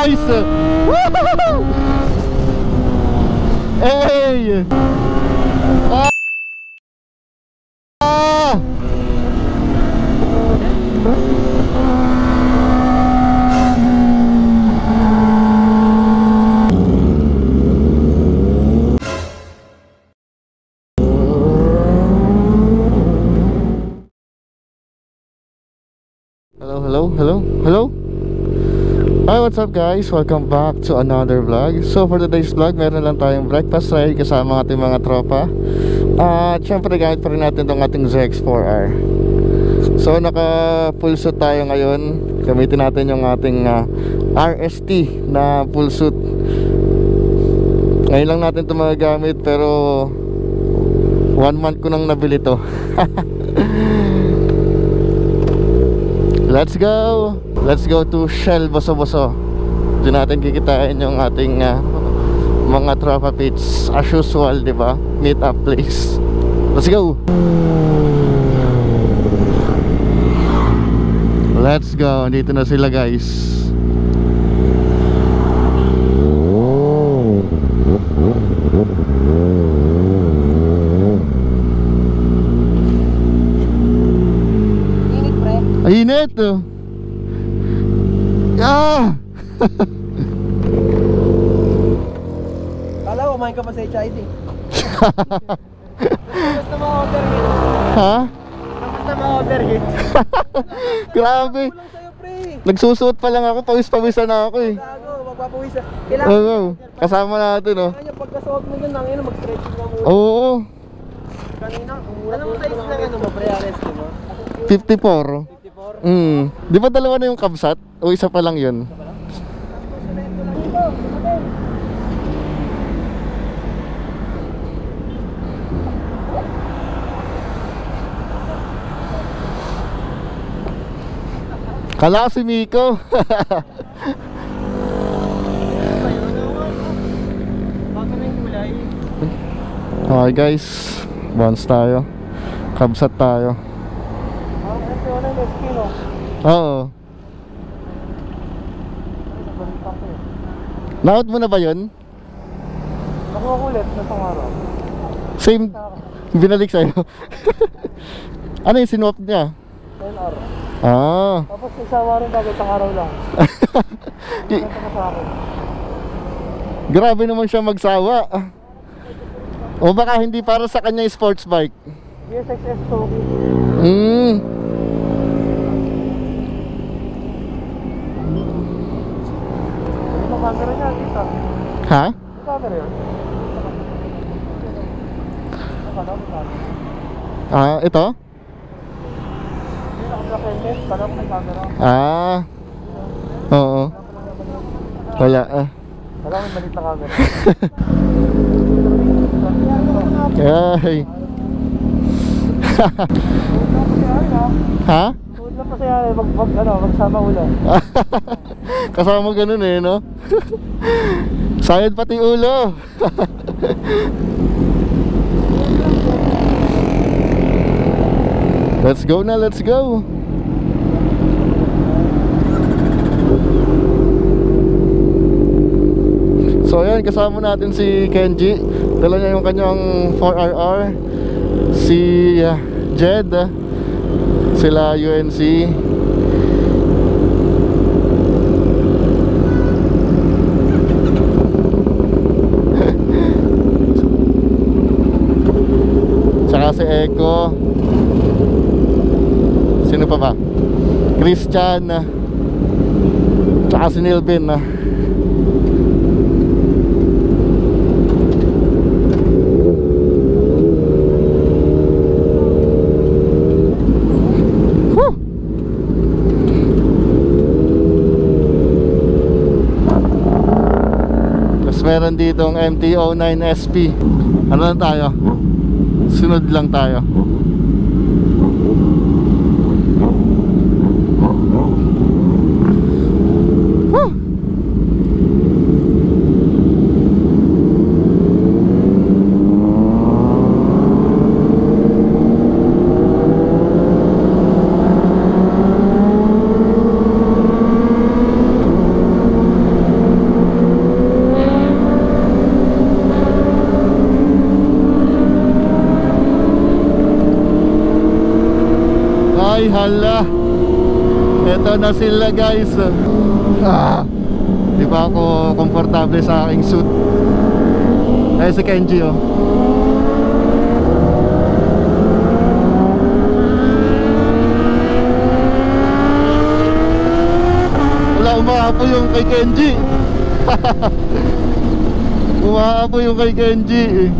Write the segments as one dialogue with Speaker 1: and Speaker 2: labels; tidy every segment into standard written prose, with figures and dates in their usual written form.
Speaker 1: Nice! Woohoo! Hey! Ah! Hello. Hi, what's up guys? Welcome back to another vlog. So for today's vlog, meron lang tayong breakfast ride kasama ating mga tropa. At syempre gamit pa rin natin itong ating ZX4R. So naka full suit tayo ngayon. Gamitin natin yung ating RST na full suit. Ngayon lang natin ito magagamit, pero 1 month ko nang nabili to. Let's go to Shell Boso-Boso. Doon natin kikitain yung ating mga tropa pits as usual, di ba? Meet up place. Let's go. Let's go. Dito na sila guys. Init oh. Ah!
Speaker 2: Kala ko kumain ka pa sa HID. Basta ma-overheat.
Speaker 1: Ha?
Speaker 2: Basta ma-overheat.
Speaker 1: Grabe. Nagsusuot pa lang ako, pawis-pawisan na ako eh.
Speaker 2: Gago, magpapawisan.
Speaker 1: Oo, kasama natin oh.
Speaker 2: Kanya pagkasuot mo yun, nangina mag-stretching na muna.
Speaker 1: Oo.
Speaker 2: Kanina, anong size lang ano mo, pre-ares ko mo?
Speaker 1: 54. Di ba dalawa na yung kabsat? O isa pa lang yun? Kala ko si Miko. Okay guys, bounce tayo. Kabsat tayo. Oo. Na-out mo na ba yun?
Speaker 2: Nakuha ko ulit na pangaraw.
Speaker 1: Same. Binalik sa'yo. Ano yung sinwap niya?
Speaker 2: LR.
Speaker 1: Ah.
Speaker 2: Tapos nagsawa rin bagay pangaraw lang. Hindi ka sa akin.
Speaker 1: Grabe naman siya magsawa. O baka hindi para sa kanya yung sports bike?
Speaker 2: GSXS Toki. Camera niya dito.
Speaker 1: Ha?
Speaker 2: Camera yun.
Speaker 1: Ah, ito? Ah. Oo. Wala ah.
Speaker 2: Wala may malit na camera.
Speaker 1: Ay. Ha?
Speaker 2: Tuod lang pa siya magsama ulan.
Speaker 1: Kasama mo ganun eh, no? Sayad pati ulo. Let's go na, let's go. So ayan, kasama natin si Kenji. Dala niya yung kanyang 4RR. Si Jed, sila UNC. Tsaka si Eko. Sino pa ba? Christian. Tsaka si Nilvin. Meron ditong MT-09 SP. Ano lang tayo? Sunod lang tayo. Woo! Ay hala, eto na sila guys. Di ba ako komportable sa aking suit? Ay si Kenji oh. Wala, umaapo yung kay Kenji. Umaapo yung kay Kenji eh.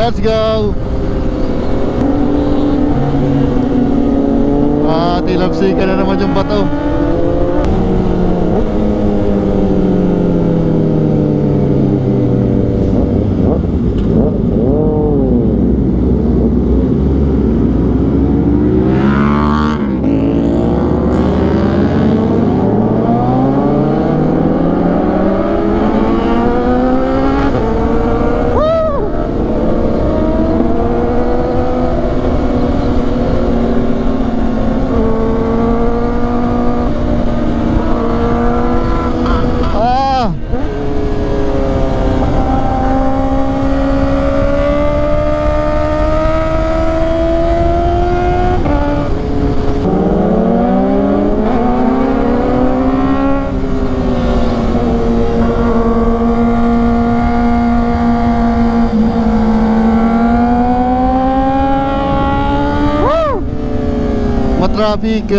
Speaker 1: Let's go! Tilapsikan na naman yung bato. Traffic.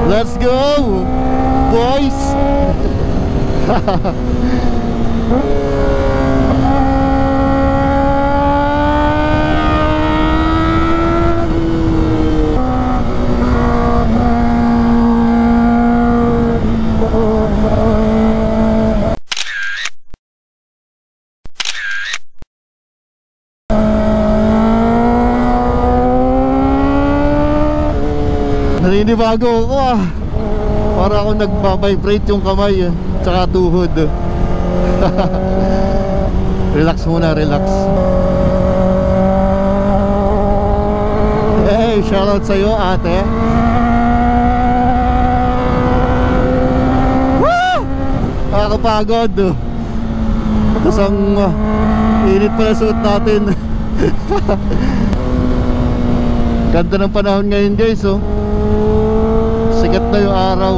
Speaker 1: Let's go, boys! Naninibago ako ah. Para akong nagbabibrate yung kamay tsaka tuhod. Relax muna, relax. Hey, shoutout sa'yo ate. Woo! Nakakapagod. Tapos ang init pala suot natin. Ganda ng panahon ngayon guys oh. Sikat na yung araw.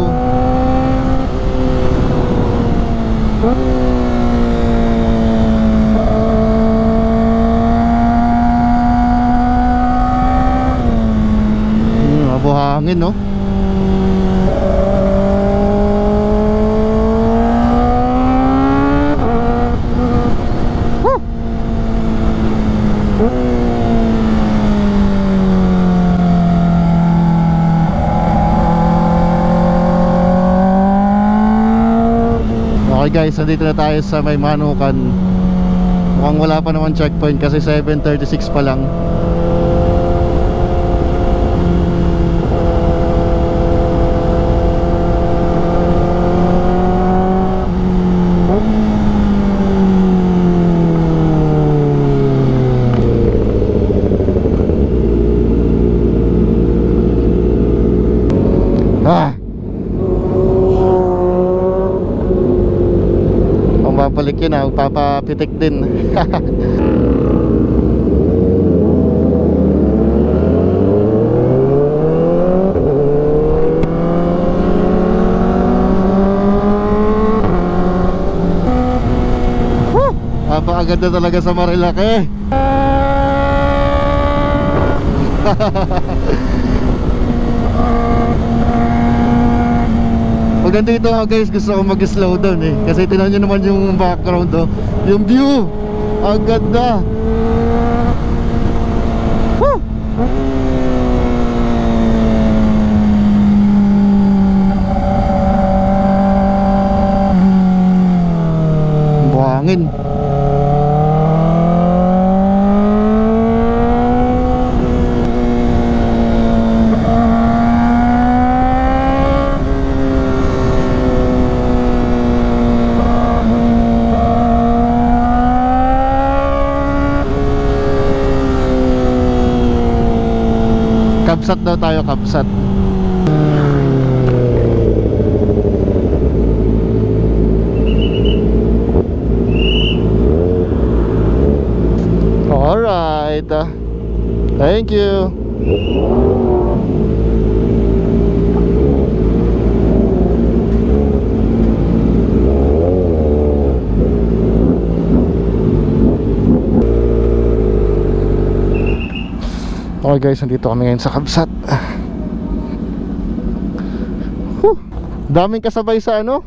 Speaker 1: Mabuhangin no. Okay guys, nandito na tayo sa may Manukan. Mukhang wala pa naman checkpoint kasi 7:36 pa lang. yun na, magpapapitik din. Napakaganda talaga sa Marilake. Pag nandito ako guys, gusto ko mag-slow down eh. Kasi tingnan nyo naman yung background oh. Yung view, ang ganda. Woo! Buhangin. Kapsat daw tayo, kapsat. Alright. Thank you. Okay guys, nandito kami ngayon sa Kabsat. Daming kasabay sa ano?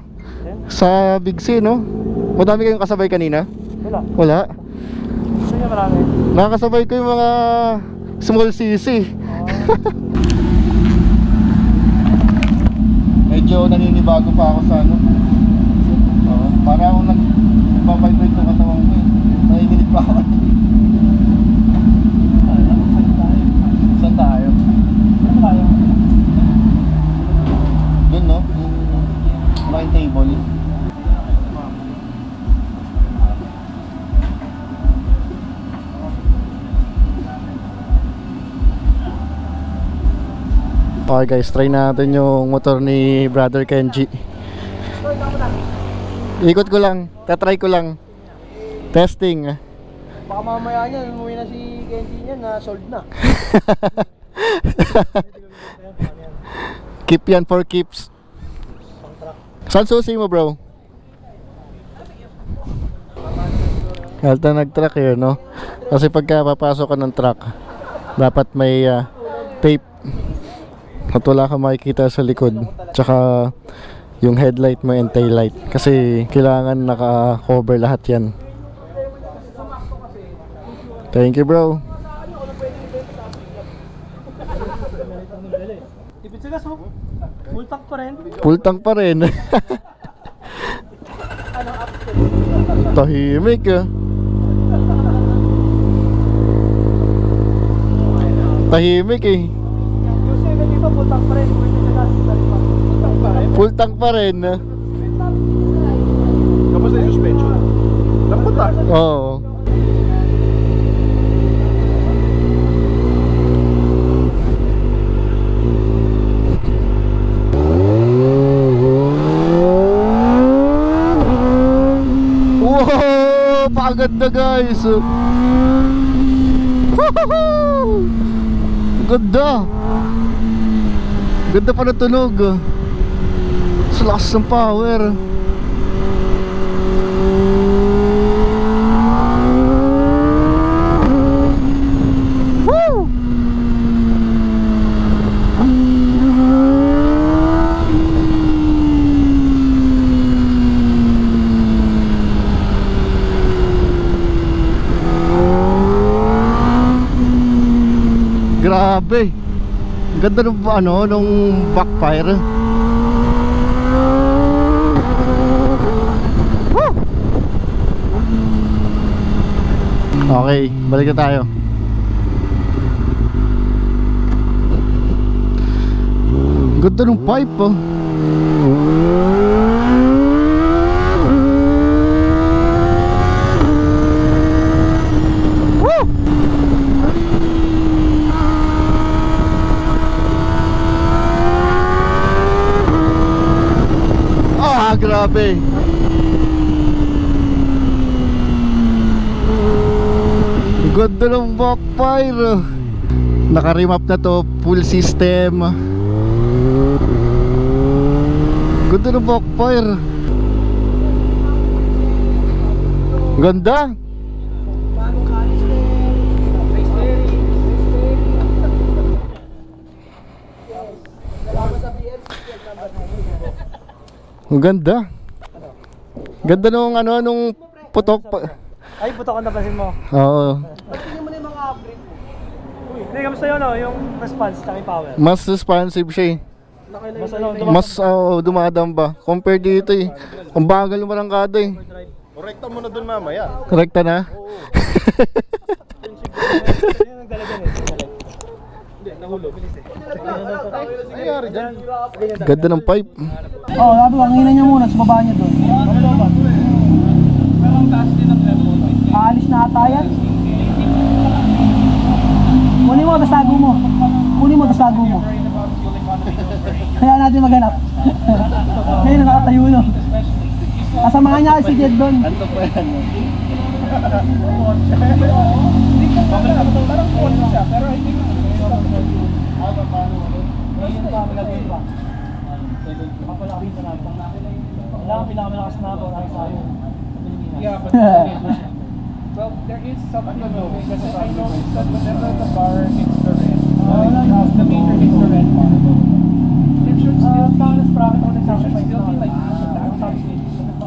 Speaker 1: Sa Big C, no? Madami kayong kasabay kanina? Wala?
Speaker 2: Sige, marami.
Speaker 1: Nakakasabay ko yung mga small CC. Medyo naninibago pa ako sa ano. Para ako nagpapavibrate ng katawan ko eh. Nanginginig pa ako. Saan tayo?
Speaker 2: Saan tayo?
Speaker 1: Doon no? Yung malaking table. Okay guys, try natin yung motor ni Brother Kenji. Ikot ko lang, tatry ko lang. Testing.
Speaker 2: Baka mamaya niyan, umuwi na si Kenji niyan na sold na.
Speaker 1: Keep yan for keeps. Saan susi mo bro? Halta nag-truck yun no? Kasi pagka papasok ka ng truck, dapat may tape at wala ka makikita sa likod. Tsaka yung headlight mo and tail light. Kasi kailangan naka-cover lahat yan. Thank you bro.
Speaker 2: Tipid sa gas mo. Full tank pa rin.
Speaker 1: Full tank pa rin. Tahimik ah. Tahimik eh.
Speaker 2: Yung 7 dito, full tank pa rin.
Speaker 1: Full tank pa rin.
Speaker 2: Kamusta yung suspension? Lambot ah.
Speaker 1: Oo. Wow! Pakaganda guys! Woohoo! Ganda! Ganda pa na tunog. Sa lakas ng power. Woo! Grabe. Ganda ng ano, nung backfire. Woo! Okay, balik na tayo. Ganda ng pipe oh. Grabe. Ganda ng backfire. Naka-remap na to, full system. Ganda ng backfire. Ganda. Ang ganda. Ganda nung ano, nung putok pa.
Speaker 2: Ay, putok ang napansin mo.
Speaker 1: Oo.
Speaker 2: Tingnan mo na yung mga upgrade mo. Uy, hindi, kamusta yun, no? Yung response, tsaka yung power.
Speaker 1: Mas responsive siya eh.
Speaker 2: Mas ano,
Speaker 1: Mas dumadamba compare dito eh. Ang bagal ng barangkada eh.
Speaker 3: Korekta mo na dun mamaya.
Speaker 1: Korekta na?
Speaker 2: Yun ang dalaga eh. Hindi, nahulog.
Speaker 3: Nangyari dyan.
Speaker 1: Ganda ng pipe.
Speaker 2: Oo, sabi ko, ang ina niya muna, sa baba niya doon. Aalis na ata yan. Kunin mo, tas tago mo. Kunin mo, tas tago mo. Kaya natin maghanap. Ngayon nakatayo no. Kasamahan niya si Jed doon.
Speaker 3: Anto pa yan.
Speaker 4: Well, there is something though, because I noticed that whenever the bar hits the red, the meter hits the red bar, it should still be, it should still be like this.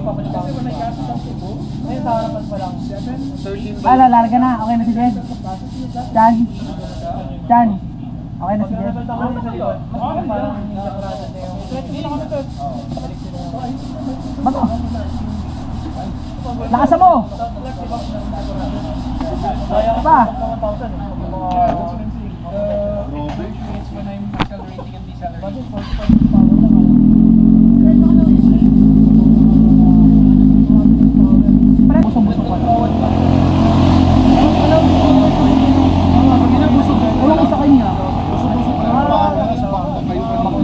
Speaker 4: Kasi when I gas it ang tubo, ngayon sa harapan pa lang, 7, 13 by...
Speaker 2: Larga na. Okay na si Jed. Chan. Chan. Okay na si Jed. Bato. Lakasan mo. Pa.
Speaker 4: Yeah, that's what I'm saying. The fluctuates when I'm accelerating and decelerating.
Speaker 2: Busog-busog pa. Ewan ko sa kanya.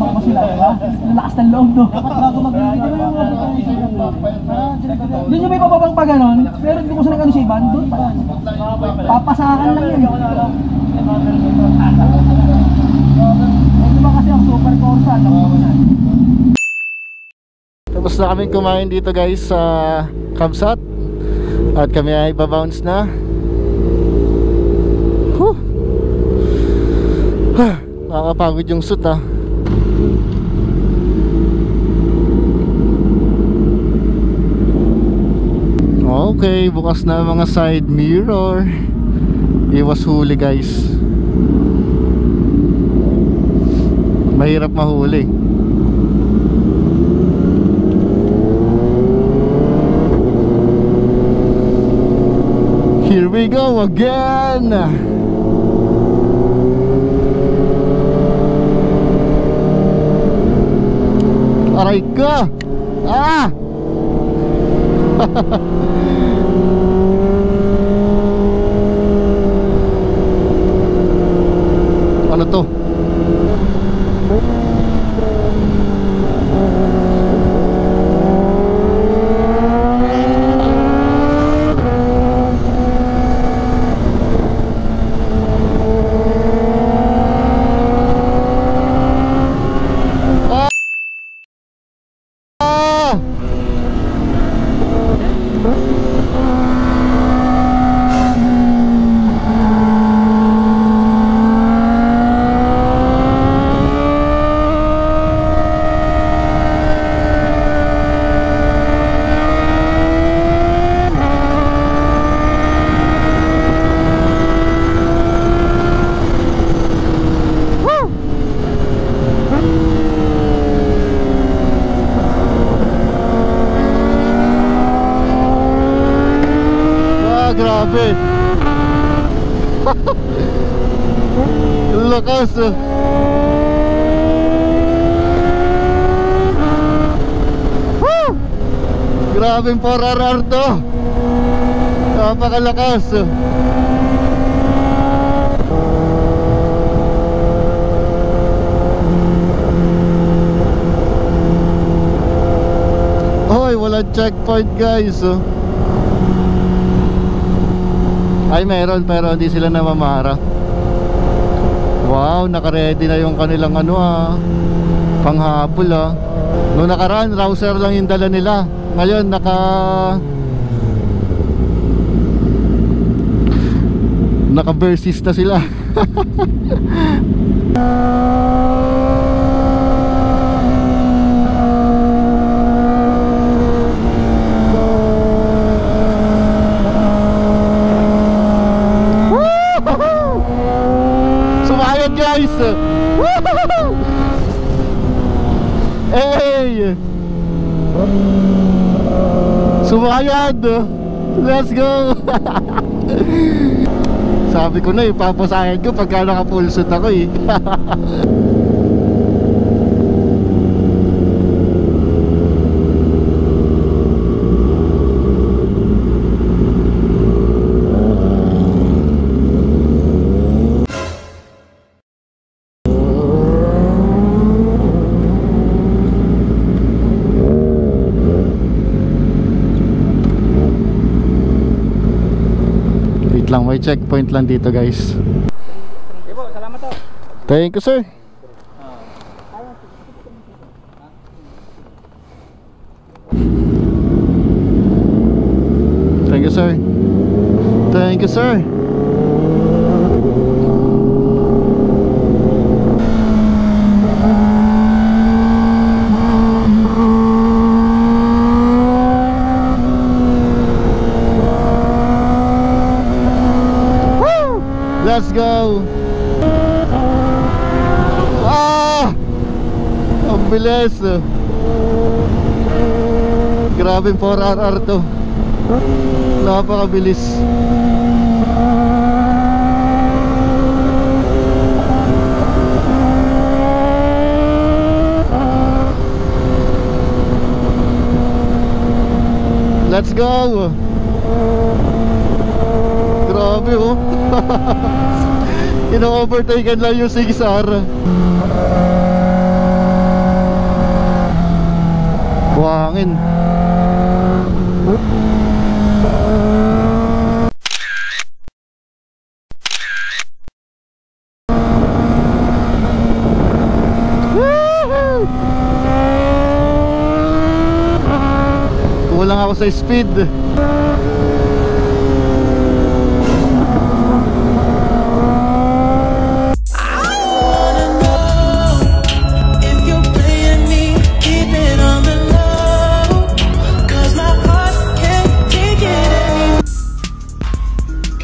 Speaker 2: Makmak sila, diba? Lalakas ng loob, no? Bago doon yung may pababang pa ganon, pero hindi ko sa nag-ano siya iban, doon pa. Papasakan lang yun. Ito ba kasi ang super Corsa,
Speaker 1: Tapos na kami kumain dito guys sa Kamsat. At kami ay babounce na. Nakakapagod yung suit ah. Okay, bukas na ang mga side mirror. Iwas huli guys. Mahirap mahuli. Here we go again. Aray ka. Ah. Ano to? Grabe. Lakas. Woo! Grabeng 4RR to. Napakalakas. Hoy, walang checkpoint guys. Ay meron, pero hindi sila namamara. Wow, naka-ready na yung kanilang ano panghabol Noong nakaraan, rouser lang yung dala nila. Ngayon, naka-versus na sila. Sumayad guys! Hey! Sumayad! Let's go! Sabi ko na ipapasahin ko pagka naka-full suit ako lang, may checkpoint lang dito guys.
Speaker 2: Salamat to.
Speaker 1: Thank you sir. Thank you sir. Thank you sir. Let's go! Ang bilis! Grabe 4RR to. Napakabilis. Let's go! Grabe ino-overtaken lang yung 6R. Buhangin. Kulang ako sa speed.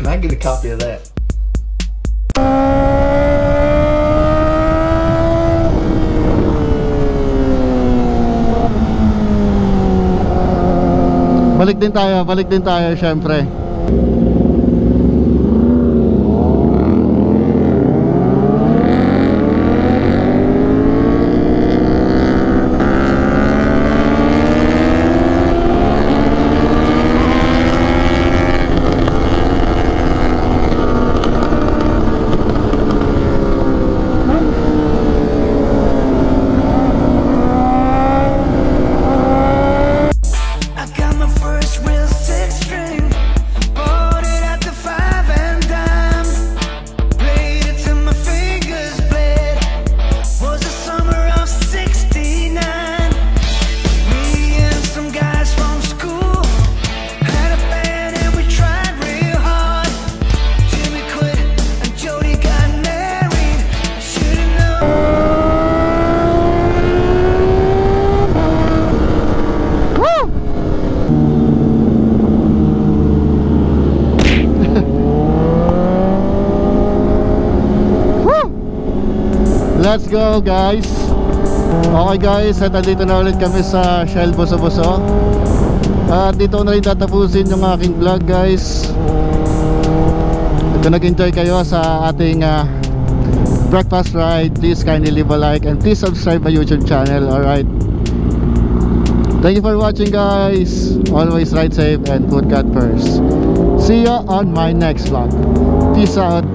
Speaker 3: I get a copy of that.
Speaker 1: Balik din tayo syempre. Let's go guys. Okay guys, at andito na ulit kami sa Shell Boso-Boso. At dito na rin tatapusin yung aking vlog guys. Kung nag-enjoy kayo sa ating breakfast ride, please kindly leave a like and please subscribe my YouTube channel. Alright, thank you for watching guys. Always ride safe and put God first. See ya on my next vlog. Peace out.